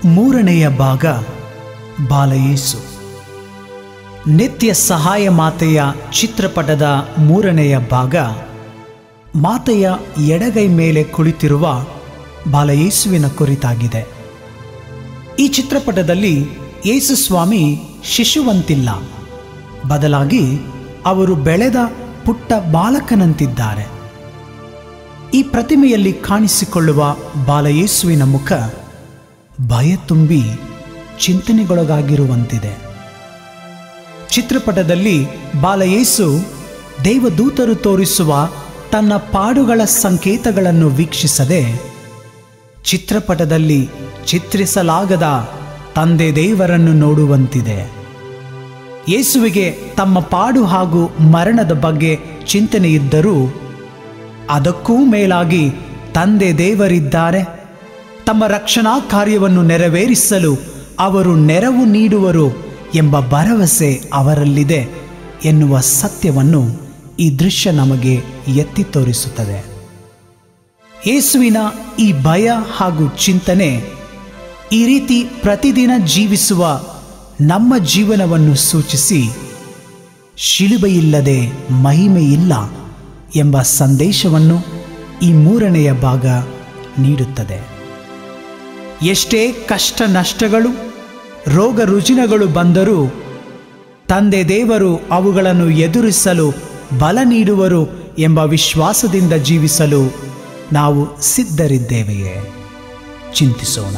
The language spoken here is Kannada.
ಮೂರನೆಯ ಭಾಗ ಬಾಲಯೇಸು. ನಿತ್ಯ ಸಹಾಯ ಮಾತೆಯ ಚಿತ್ರಪಟದ ಮೂರನೆಯ ಭಾಗ ಮಾತೆಯ ಎಡಗೈ ಮೇಲೆ ಕುಳಿತಿರುವ ಬಾಲಯೇಸುವಿನ ಕುರಿತಾಗಿದೆ. ಈ ಚಿತ್ರಪಟದಲ್ಲಿ ಯೇಸು ಸ್ವಾಮಿ ಶಿಶುವಂತಿಲ್ಲ, ಬದಲಾಗಿ ಅವರು ಬೆಳೆದ ಪುಟ್ಟ ಬಾಲಕನಂತಿದ್ದಾರೆ. ಈ ಪ್ರತಿಮೆಯಲ್ಲಿ ಕಾಣಿಸಿಕೊಳ್ಳುವ ಬಾಲಯೇಸುವಿನ ಮುಖ ಭಯ ತುಂಬಿ ಚಿಂತನೆಗೊಳಗಾಗಿರುವಂತಿದೆ. ಚಿತ್ರಪಟದಲ್ಲಿ ಬಾಲಯೇಸು ದೇವದೂತರು ತೋರಿಸುವ ತನ್ನ ಪಾಡುಗಳ ಸಂಕೇತಗಳನ್ನು ವೀಕ್ಷಿಸದೆ ಚಿತ್ರಪಟದಲ್ಲಿ ಚಿತ್ರಿಸಲಾಗದ ತಂದೆ ದೇವರನ್ನು ನೋಡುವಂತಿದೆ. ಯೇಸುವಿಗೆ ತಮ್ಮ ಪಾಡು ಹಾಗೂ ಮರಣದ ಬಗ್ಗೆ ಚಿಂತನೆ ಇದ್ದರೂ ಅದಕ್ಕೂ ಮೇಲಾಗಿ ತಂದೆ ದೇವರಿದ್ದಾರೆ, ತಮ್ಮ ರಕ್ಷಣಾ ಕಾರ್ಯವನ್ನು ನೆರವೇರಿಸಲು ಅವರು ನೆರವು ನೀಡುವರು ಎಂಬ ಭರವಸೆ ಅವರಲ್ಲಿದೆ ಎನ್ನುವ ಸತ್ಯವನ್ನು ಈ ದೃಶ್ಯ ನಮಗೆ ಎತ್ತಿ ತೋರಿಸುತ್ತದೆ. ಯೇಸುವಿನ ಈ ಭಯ ಹಾಗೂ ಚಿಂತನೆ ಈ ರೀತಿ ಪ್ರತಿದಿನ ಜೀವಿಸುವ ನಮ್ಮ ಜೀವನವನ್ನು ಸೂಚಿಸಿ ಶಿಲುಬೆಯಿಲ್ಲದೆ ಮಹಿಮೆಯಿಲ್ಲ ಎಂಬ ಸಂದೇಶವನ್ನು ಈ ಮೂರನೆಯ ಭಾಗ ನೀಡುತ್ತದೆ. ಎಷ್ಟೇ ಕಷ್ಟ ನಷ್ಟಗಳು, ರೋಗ ರುಜಿನಗಳು ಬಂದರೂ ತಂದೆ ದೇವರು ಅವುಗಳನ್ನು ಎದುರಿಸಲು ಬಲ ನೀಡುವರು ಎಂಬ ವಿಶ್ವಾಸದಿಂದ ಜೀವಿಸಲು ನಾವು ಸಿದ್ಧರಿದ್ದೇವೆಯೇ? ಚಿಂತಿಸೋಣ.